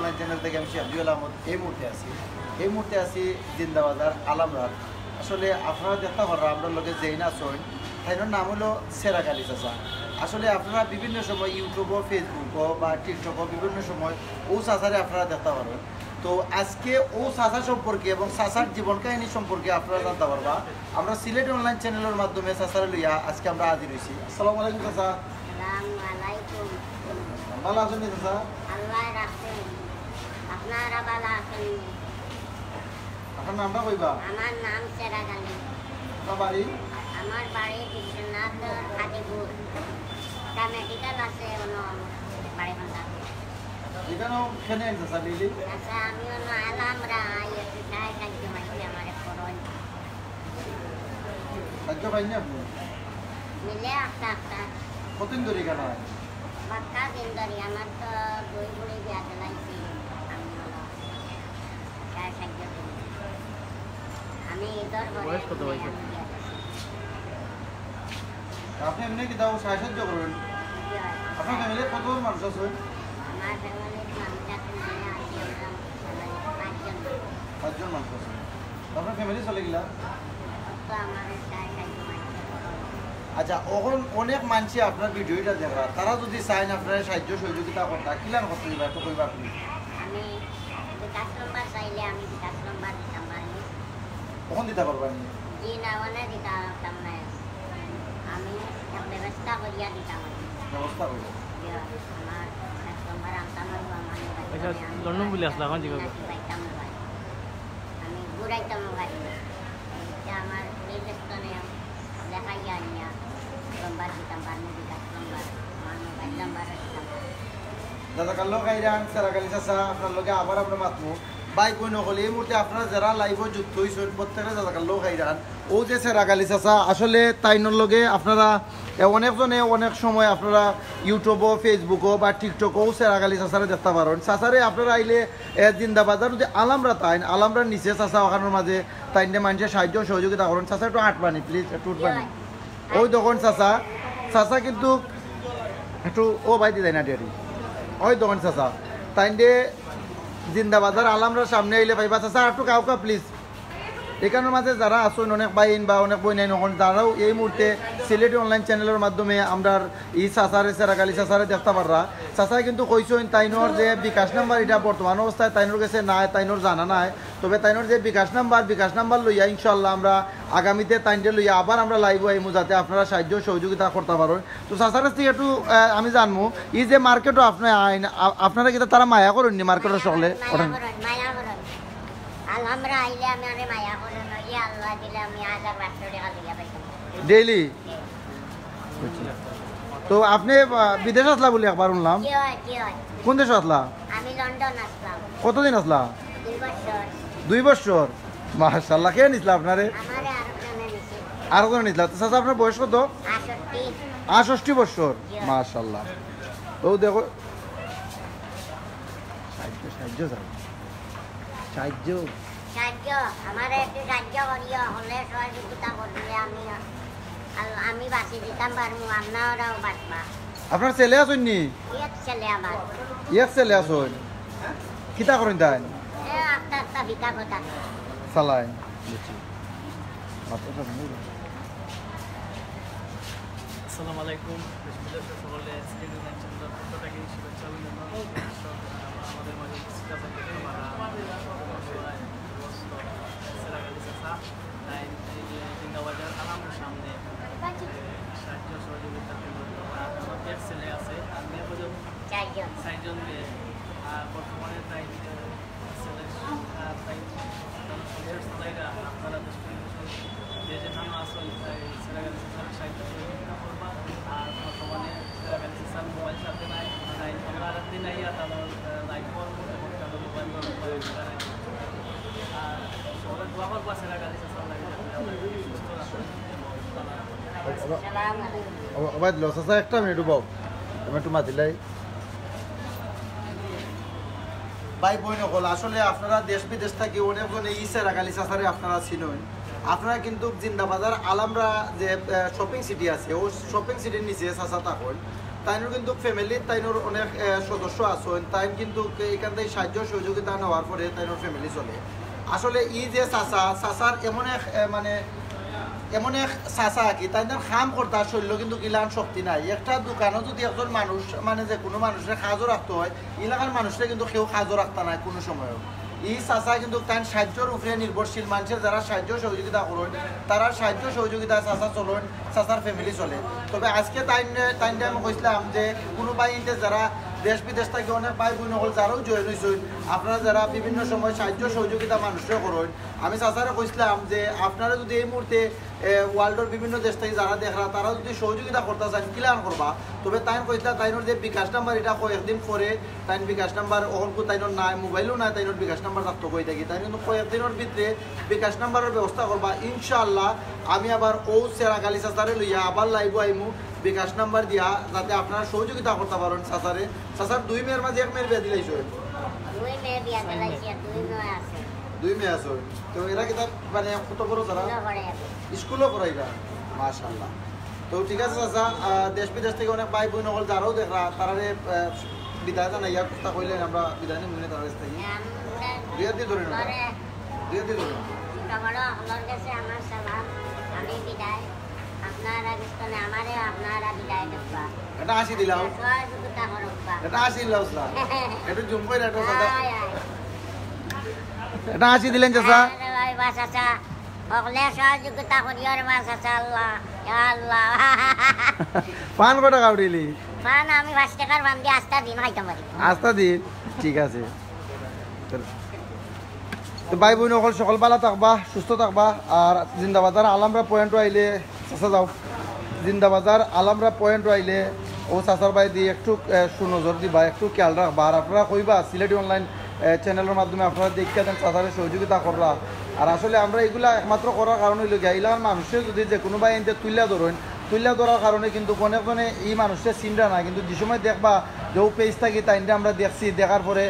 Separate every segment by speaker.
Speaker 1: Online channel থেকে আমি শাহজিউল আহমদ এই মুহূর্তে আছি জিন্দাবাজার আলামরাত। আসলে আপনারা দেখতে পারা আপনার লগে যেই না চইন তাইনের নাম হলো সেরাগ আলী চাচা। আসলে আপনারা বিভিন্ন সময় ইউটিউবও ফেসবুকও বা টিকটকও বিভিন্ন সময় ও চাচারে আপনারা দেখতে পারবেন। তো আজকে ও চাচা সম্পর্কে এবং চাচার জীবন কাহিনী সম্পর্কে আপনারা জানতে পারবা। আমরা সিলেট অনলাইন চ্যানেলের মাধ্যমে চাচারে লইয়া আজকে আমরা হাজির হয়েছি। আসসালামু আলাইকুম চাচা। ভালো আছেন চাচা?
Speaker 2: আল্লাহ রাখছেন, আপনারা ভালো আছেন?
Speaker 1: আপনার নামটা কইবা?
Speaker 2: আমার নাম সেরাগ আলী।
Speaker 1: আপনার বাড়ি?
Speaker 2: আমার বাড়ি বিশ্বনাথ হাজিপুর। মেডিকেল আছে বাড়ি বান্ধা।
Speaker 1: এখানেও খেনে আইন চাচা ডেইলি?
Speaker 2: আচ্ছা, আমি আলামরা একটু সাহায্য মাইছি আমার করোন
Speaker 1: সাহায্য পাইনি আপনি?
Speaker 2: মিলে আস্তে আস্তে
Speaker 1: কতদিন ধরে এখানে হয়?
Speaker 2: বাক্কা দিন ধরে আমার তো দুই বুড়ি বিয়া দিলাইছি। আমি সাহায্য করি। আমি ঈদের পরে
Speaker 1: আপনি এমনি কি দাও সাহায্য করবেন? আপনার ফ্যামিলি কত মানুষ আছে?
Speaker 2: আমার ফ্যামিলির মানুষ আছে
Speaker 1: পাঁচজন মানুষ আছে। আপনার ফ্যামিলি চলে গেলা? আচ্ছা, এখন অনেক মানুষই আপনার ভিডিওটা দেখা, তারা যদি চাইন আপনার সাহায্য সহযোগিতা করতা কিলান করতে দিবা একটু কইবা আপনি?
Speaker 2: আমি বিকাশ নম্বর চাইলে আমি বিকাশ নম্বর দিতাম পারি।
Speaker 1: কখন দিতে পারবা?
Speaker 2: জি না, মানে দিতাম না, আমি ব্যবস্থা করিয়া দিতাম।
Speaker 1: ব্যবস্থা করবো
Speaker 2: আমার বিকাশ নম্বর আনতাম
Speaker 3: লন্ডন বলে আসলাম
Speaker 2: আমি ঘুরাইতাম গাড়ি। আমার রেজিস্ট্রেশনে দেখাইয়া আনিয়া নম্বর দিতাম পারি, বিকাশ নম্বর আমার মোবাইল নাম্বার দিতাম।
Speaker 1: দাদা কাল্লো খাইরান সেরাগালি চাচা আপনার লগে আবার আমরা মাতমু বাই কই নকলে এই মুহূর্তে আপনারা যারা লাইভে যুক্ত হইছেন প্রত্যেকটা দাদা কাল্লো খাইরান ও যে সেরাগালি চাচা আসলে তাইনোর লগে আপনারা অনেকজনে অনেক সময় আপনারা ইউটিউবও ফেসবুকও বা টিকটকও সেরাগালি চাচারে দেখতে পারেন। চাচারে আপনারা আইলে জিন্দাবাজার যদি আলামরা তাইন আলামরার নিচে চাচা ওখানোর মাঝে তাইনে মানুষের সাহায্য সহযোগিতা করেন। চাচা একটু আট পানি প্লিজ, একটু উঠ পানি। ওই তখন চাচা চাচা কিন্তু একটু ও ভাই দি দেয় না ডেয়ারি ওই দোকান চাচা তাইন্ডে জিন্দাবাজার আলামরার সামনে আইলে ভাইবা চাচা একটু কাউকা প্লিজ। এখানের মাঝে যারা আসুন অনেক বাইন বা অনেক বই নাই নখন তারাও এই মুহূর্তে সিলেটি অনলাইন চ্যানেলের মাধ্যমে আমরা ই চাচারে সেরাগালি চাচারে দেখতে পাররা। চাচাই কিন্তু কইছেন তাইনোর যে বিকাশ নাম্বার এটা বর্তমান অবস্থায় তাইনোর কাছে নাই, তাইনোর জানা নাই। তবে তাইনোর যে বিকাশ নাম্বার লইয়া ইনশাল্লাহ আমরা আগামীতে তাইনটে লইয়া আবার আমরা লাইভ আইমু যাতে আপনারা সাহায্য সহযোগিতা করতে পারেন। তো চাচার কাছ থেকে একটু আমি জানবো ই যে মার্কেটও আপনার আইন আপনারা কিন্তু তারা মায়া করেননি মার্কেটের সকলে
Speaker 2: আলহামরা আইলে আমি আরে মায়া করে নইয়া আল্লাহ দিলে আমি 1500 টাকা লইয়া পাইতাম
Speaker 1: ডেইলি। তো আপনি বিদেশ আসলা বলে একবার শুনলাম,
Speaker 2: কি হয়
Speaker 1: কোন দেশে আসলা?
Speaker 2: আমি লন্ডন আসলাম।
Speaker 1: কতদিন আসলা?
Speaker 2: 2 বছর।
Speaker 1: 2 বছর? মাশাআল্লাহ। কে নিছিল আপনারে?
Speaker 2: আমারে আরো জানা নিছে।
Speaker 1: আরো জন নিছিল? তো চাচা আপনার বয়স কত?
Speaker 2: 68।
Speaker 1: 68 বছর? মাশাআল্লাহ। তো দেখো
Speaker 2: সাহায্য আমারে একটু সাহায্য করিও, হলে সহযোগিতা করলে আমি বাঁচি দিতাম পারবো, আপনারাও বাঁচবা।
Speaker 1: আপনার ছেলে আসুন নি?
Speaker 2: এক ছেলে আমার।
Speaker 1: এক ছেলে আসুন? কিতা করেন তাই?
Speaker 2: একটা ভিতা কথা
Speaker 1: চালাই।
Speaker 3: আসসালামু আলাইকুম। সকলে সিলেট অনলাইন চ্যানেলের পক্ষ থেকে শুভেচ্ছা অভিনন্দন। আমাদের মাঝে উপস্থিত আছেন জিন্দাবাজার আলামের সামনে সাহায্য সহযোগিতার জন্য আমার ছেলে আছে আর মেয়ে পর্যন্ত 4জন মেয়ে। বর্তমানে তাই ছেলে তাই সংসার চালাইরা আপনারা যে যেখানে আসল সেরাগালি সাহায্য সহযোগিতা করবা। আর বর্তমানে সেরাগালি মোবাইল সাথে নাই, তাই আমরা আর দিন আইয়া তাদের লাইভ করবো এবং তাদের মোবাইল আর সবাই দোয়া করবা সেরাগালি
Speaker 1: একটা মিনিট বাবু তুমি একটু মাতিলাই ভাই বই নকল। আসলে আপনারা দেশ বিদেশ থেকে অনেকজন এই সেরাগালি চাচারে আপনারা চিনেন। আপনারা কিন্তু জিন্দাবাজার আলামরা যে শপিং সিটি আছে ও শপিং সিটির নিচে চাচা থাকুন। তাইনোর কিন্তু ফ্যামিলি তাইনোর অনেক সদস্য আছেন, তাই কিন্তু এখান থেকে সাহায্য সহযোগিতা নেওয়ার পরে তাইনোর ফ্যামিলি চলে। আসলে এই যে চাচার এমন এক মানে এমন এক চাচা কি তাই খাম করতে শৈল্য কিন্তু ইলান শক্তি নাই। একটা দোকানও যদি একজন মানুষ মানে যে কোনো মানুষের কাজও রাখতে হয়, এলাকার মানুষরা কিন্তু কেউ কাজও রাখতে নাই কোনো সময়ও। এই চাচা কিন্তু তাই সাহায্যের উপরে নির্ভরশীল, মানুষের যারা সাহায্য সহযোগিতা করেন তারা সাহায্য সহযোগিতা চাচা চলেন, চাচার ফ্যামিলি চলে। তবে আজকে টাইমটা আমি কইছিলাম যে কোনো বাইনতে যারা দেশ বিদেশ থেকে অনেক ভাই বোন হল যারাও জয়েন হয়েছেন, আপনারা যারা বিভিন্ন সময় সাহায্য সহযোগিতা মানুষরা করেন, আমি চাচারা কইছিলাম যে আপনারা যদি এই মুহূর্তে ওয়ার্ল্ডের বিভিন্ন দেশ থেকে যারা দেখরা তারা যদি সহযোগিতা করতে চান ক্লিয়ার করবা। তবে তাই কইছিলাম তাইনোর যে বিকাশ নাম্বার এটা কয়েকদিন পরে তাই বিকাশ নাম্বার অহংকু তাইনোর নাই, মোবাইলও নাই, তাইনোর বিকাশ নাম্বার থাকতো কই থাকি, তাই কিন্তু কয়েকদিনের ভিতরে বিকাশ নাম্বারের ব্যবস্থা করবা ইনশাআল্লাহ। আমি আবার ও সেরাগালি চাচারে লইয়া আবার লাইভ আইমু বিকাশ নাম্বার দিয়া, যাতে আপনারা সহযোগিতা করতে পারেন চাচারে। চাচার 2 মেয়ের মাঝে 1 মেয়ের বিয়া দিলাইছ?
Speaker 2: 2 মেয়ে বিয়া দিলাইছি, 2 মেয়ে আছে।
Speaker 1: 2 মেয়ে আছে। তো এরা কি মানে কত বড় যারা স্কুলও পড়াইবা? মাশাআল্লাহ। তো ঠিক আছে চাচা, দেশ বিদেশ থেকে অনেক ভাই বোন হল যারাও দেখরা তারারে বিদায় জানাইয়া কথা কইলেন, আমরা বিদায় নিই মনে তার কাছ থেকে। দুই হাত দিয়ে ধরে না, 2 হাত দিয়ে ধরে না।
Speaker 2: আমার কাছে আমার সালাম, আমি বিদায়। আপনারা বিস্তনে আমারে আপনারা বিদায় দেবা।
Speaker 1: এটা আসি দিলাও,
Speaker 2: সহযোগিতা করবা।
Speaker 1: এটা আসি দিলাও স্যার, একটু জুম করে এটা চাচা, এটা আসি দিলেন চাচা।
Speaker 2: আরে ভাই বাসাচা সকলে সহযোগিতা করিও রে বাসাচা। আল্লাহ ইয়া আল্লাহ।
Speaker 1: পান কত টাকা উঠিলি?
Speaker 2: পান আমি 5 টাকার পান দিয়ে আস্তা দিন খাইতাম পারি।
Speaker 1: আস্তা দিন, ঠিক আছে। তো ভাই বোন সকল ভালো থাকবা, সুস্থ থাকবা। আর জিন্দাবাজার আলামরা পয়েন্টও আইলে চাচা যাও, জিন্দাবাজার আলামরা পয়েন্টও আইলে ও চাচার ভাই দিয়ে একটু সুনজর দিবা, একটু খেয়াল রাখবা। আর আপনারা কইবা সিলেটি অনলাইন চ্যানেলের মাধ্যমে আপনারা দেখতে দেন চাচারে সহযোগিতা করবা। আর আসলে আমরা এগুলা একমাত্র করার কারণ হইল গিয়া এলাকার মানুষের যদি যে কোনো ভাই এনতে তুলিয়া ধরার কারণে কিন্তু অনেক এই মানুষের চিন্তা না, কিন্তু যে সময় দেখবা যে ও পেজ থাকি তাইনটা আমরা দেখছি, দেখার পরে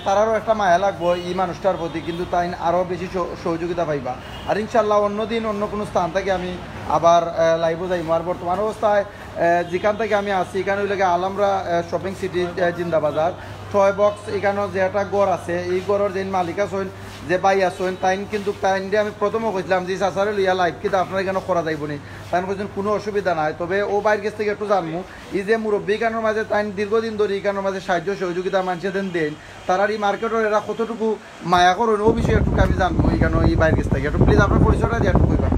Speaker 1: তারারও একটা মায়া লাগবো এই মানুষটার প্রতি, কিন্তু তাই আরও বেশি সহযোগিতা পাইবা। আর ইনশাল্লাহ অন্যদিন অন্য কোনো স্থান থেকে আমি আবার লাইভও যাইম। আর বর্তমান অবস্থায় যেখান থেকে আমি আসি এখানে হইলে আলামরা shopping city Zindabazar toy box, এখানেও যে একটা গড় আছে, এই গড়ের যে মালিক আছেন যে ভাই আছেন তাইন কিন্তু তাইনটা আমি প্রথমে কইছিলাম যে চাচারে লইয়া লাইভ কিন্তু আপনারা এখানে করা যাইব নি, তাই কইছেন কোনো অসুবিধা নাই। তবে ও বাইরের কাছ থেকে একটু জানবো এই যে মুরব্বী এখানের মাঝে তাই দীর্ঘদিন ধরে এখানের মাঝে সাহায্য সহযোগিতা মানুষের দেন, তারা এই মার্কেটের এরা কতটুকু মায়া করেন ও বিষয়ে একটু আমি জানবো এখানে এই বাইরের কাছ থেকে। একটু প্লিজ আপনার পরিচয়টা দিয়ে একটু কইবা।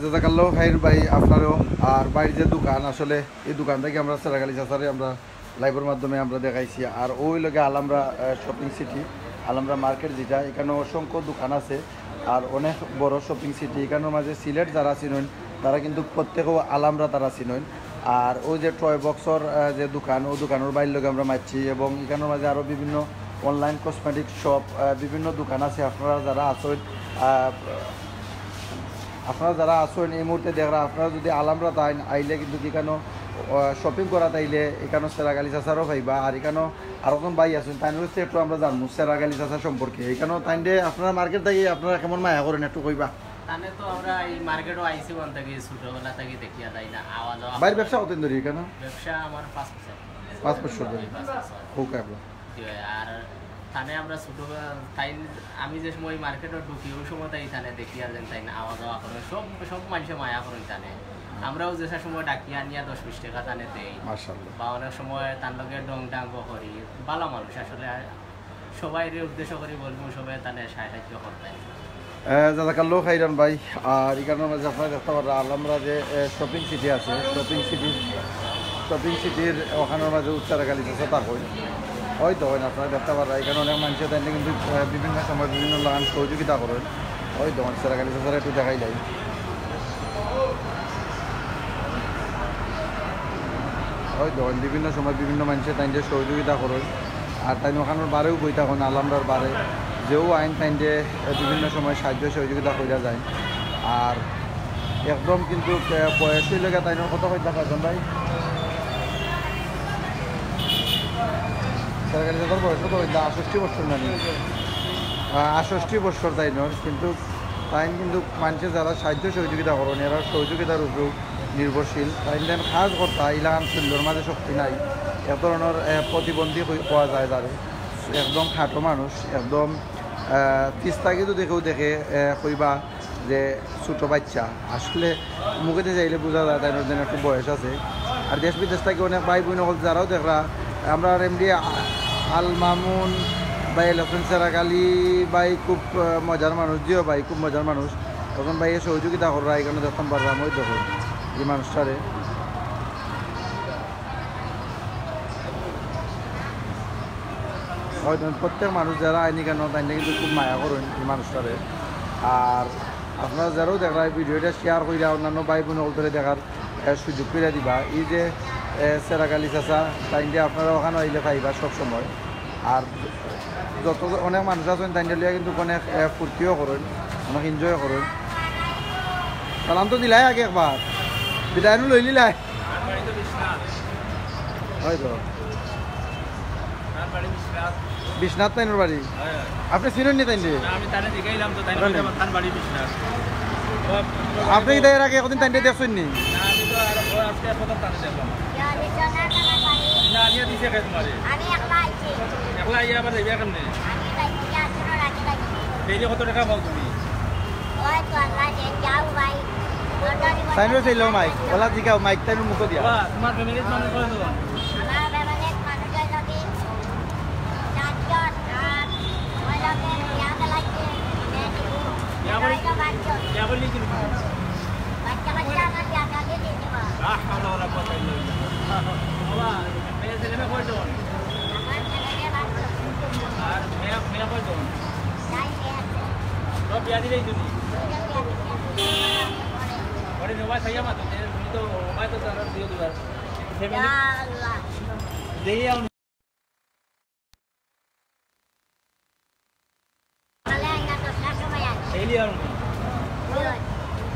Speaker 1: জাজাকাল্লাহ খাইর ভাই আপনারও। আর বাইরের যে দোকান আসলে এই দোকান থেকে আমরা সেরাগালি চাচারে আমরা লাইভের মাধ্যমে আমরা দেখাইছি। আর ওই লগে আলামরা শপিং সিটি, আলামরা মার্কেট যেটা, এখানে অসংখ্য দোকান আছে আর অনেক বড় শপিং সিটি। এখানের মাঝে সিলেট যারা চিনেন তারা কিন্তু প্রত্যেকেও আলামরা তারা চিনেন। আর ওই যে টয় বক্সর যে দোকান, ও দোকানের বাইর লগে আমরা মারছি। এবং এখানের মাঝে আরও বিভিন্ন অনলাইন কসমেটিক শপ, বিভিন্ন দোকান আছে। আপনারা যারা আসেন এই মুহূর্তে দেখরা, আপনারা যদি আলামরা তাই আইলে কিন্তু এখানেও শপিং করা তাইলে এখানেও সেরাগালি চাচারও পাইবা। আর এখানেও আরও কোন ভাই আছেন তাই হচ্ছে একটু আমরা জানবো সেরাগালি চাচা সম্পর্কে। এখানেও তাইলে আপনারা মার্কেট থেকে আপনারা কেমন মায়া করেন একটু কইবা।
Speaker 3: তাহলে তো আমরা এই মার্কেটও আইসি বল থেকে ছোটবেলা থেকে দেখিয়া যাই না আওয়াজ
Speaker 1: বাইরের ব্যবসা কতদিন ধরে এখানে?
Speaker 3: ব্যবসা আমার 5 বছর।
Speaker 1: 5 বছর ধরে। ওকে আপনার
Speaker 3: আর থানে আমরা ছোট তাই আমি যে সময় মার্কেটে ঢুকি ওই সময় তাই থানে দেখি আর তাই না আওয়া যাওয়া করে সব মানুষে মায়া করেন থানে। আমরাও যে সময় ডাকি আনিয়া 10-20 টাকা থানে দেই বা অনেক সময় তার লগে ডং ডাঙ্গ করি। ভালো মানুষ আসলে সবাই উদ্দেশ্য করি বলবো সবাই তাহলে সাহায্য করতে।
Speaker 1: জাজাকাল্লাহ খাইরান ভাই। আর এখানের মাঝে আপনারা দেখতে পারেন আলহামরা যে শপিং সিটি আছে, শপিং সিটির ওখানের মাঝে উচ্চারাকালী চেষ্টা করি হয়তো হয় না, আপনারা দেখতে পারেন এখানে অনেক মানুষের তাই কিন্তু বিভিন্ন সময় বিভিন্ন লাগান সহযোগিতা করেন হয়তো উচ্চারাকালী চেষ্টা একটু দেখাই যায়। হয়তো বিভিন্ন সময় বিভিন্ন মানুষের তাই সহযোগিতা করেন। আর তাই ওখানের বারেও বই থাকুন আলহামরার বারে যেও আইন তাই বিভিন্ন সময় সাহায্য সহযোগিতা করা যায়। আর একদম কিন্তু বয়সের লেগে তাই কত হইতে পারছেন ভাই সরকারি চাকর বয়স কত হইতে ৬৮ বছর জানি ৬৮ বছর তাই কিন্তু তাই কিন্তু মানুষের যারা সাহায্য সহযোগিতা করেন এরা সহযোগিতার উপরেও নির্ভরশীল। তাই কাজ করতে ইলাকান শরীরের মাঝে শক্তি নাই, এক ধরনের প্রতিবন্ধী পাওয়া যায় যারে একদম খাটো মানুষ একদম তিস্তাকে তো দেখেও দেখে কইবা যে ছোটো বাচ্চা আসলে মুখেতে চাইলে বোঝা যায় তাই জন্য একটু বয়স আছে। আর দেশ বিদেশ থেকে অনেক ভাই বোন যারাও দেখরা আমরা এমনি আল মামুন ভাই লক্ষ্মণ সেরাকালী ভাই খুব মজার মানুষ, জিও ভাই খুব মজার মানুষ, তখন ভাই সহযোগিতা করা এখানে যখন পারলাম ওই দেখুন এই মানুষটারে হয়তো প্রত্যেক মানুষ যারা আইনি কেন তাই কিন্তু খুব মায়া করেন এই মানুষটারে। আর আপনারা যারাও দেখা ভিডিওটা শেয়ার করে অন্যান্য ভাই বোন ধরে দেখার সুযোগ করে দিবা। এই যে সেরাকালী চাচা তাই আপনারা ওখানে আইলে পাইবা সবসময়। আর যত অনেক মানুষ আছেন তাই লিয়া কিন্তু অনেক ফুর্তিও করেন, অনেক এনজয় করেন। সালাম তো দিলাই আগে একবার বিদায় লই নিলাই হয়তো বিশ্বনাথ তাইনের বাড়ি আপনি চিনেন নি তাই আপনি কি এর আগে কদিন তাই দেখছেন নি?
Speaker 3: কত টাকা পাও তুমি?
Speaker 1: তাইনের চাইল মাইক ওলা জিগাও মাইক তাইনের মুখ দিয়া
Speaker 3: তোমার ফ্যামিলির মানুষ করে দেবো বিয়া দিলেই তুমি মোবাইল খাইয়া মাতো তুমি তো মোবাইল তো তারা দিও দিবার দেই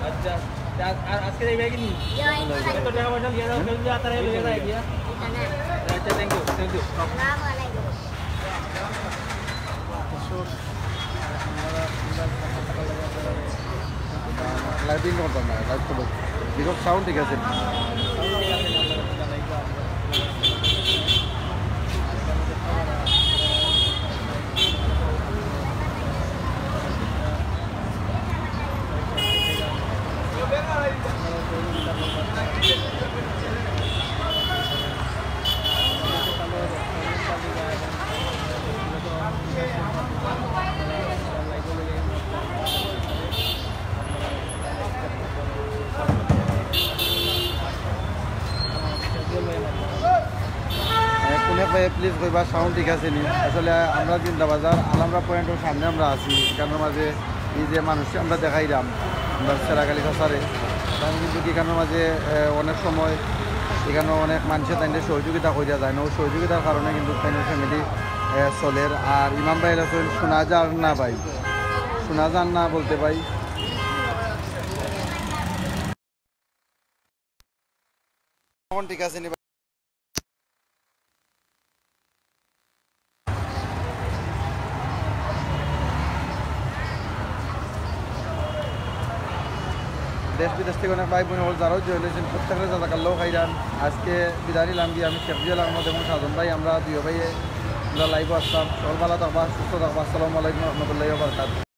Speaker 3: আচ্ছা আজকে এই ব্যাগ নি কত টাকা পয়সা লিয়ে দাও কেউ যদি আতারে লিয়ে যায় গিয়া আচ্ছা থ্যাংক ইউ আসসালামু আলাইকুম।
Speaker 1: লাইটিং করতাম না লাইট তো বিরোধ সাউন্ড ঠিক আছে। প্লিজ কইবা সাউন্ড ঠিক আছে নি? আসলে আমরা জিন্দাবাজার আলহামরা পয়েন্টের সামনে আমরা আছি, এখানের মাঝে এই যে মানুষকে আমরা দেখাইলাম আমরা সেরাকালী চাচারে তাই কিন্তু এখানের মাঝে অনেক সময় এখানে অনেক মানুষের তাই সহযোগিতা করিয়া যায় না, ওই সহযোগিতার কারণে কিন্তু তাই ফ্যামিলি চলের। আর ইমাম ভাই আছেন শোনা যার না ভাই, শোনা যান না বলতে ভাই ঠিক আছে নি? দেশ বিদেশ থেকে অনেক ভাই বোন যারাও জয়েন হয়েছেন প্রত্যেকের জাজাকাল্লাহ খাইরান। আজকে বিদায় নিলাম গিয়ে আমি শেখজিয়াল আহমদ এবং সাধন ভাই আমরা দুই ভাইয়ে আমরা লাইভে আসলাম। সকালবেলা থাকবা, সুস্থ থাকবা। আসসালামু আলাইকুম রহমতুল্লাহি ওয়া বারাকাতুহু।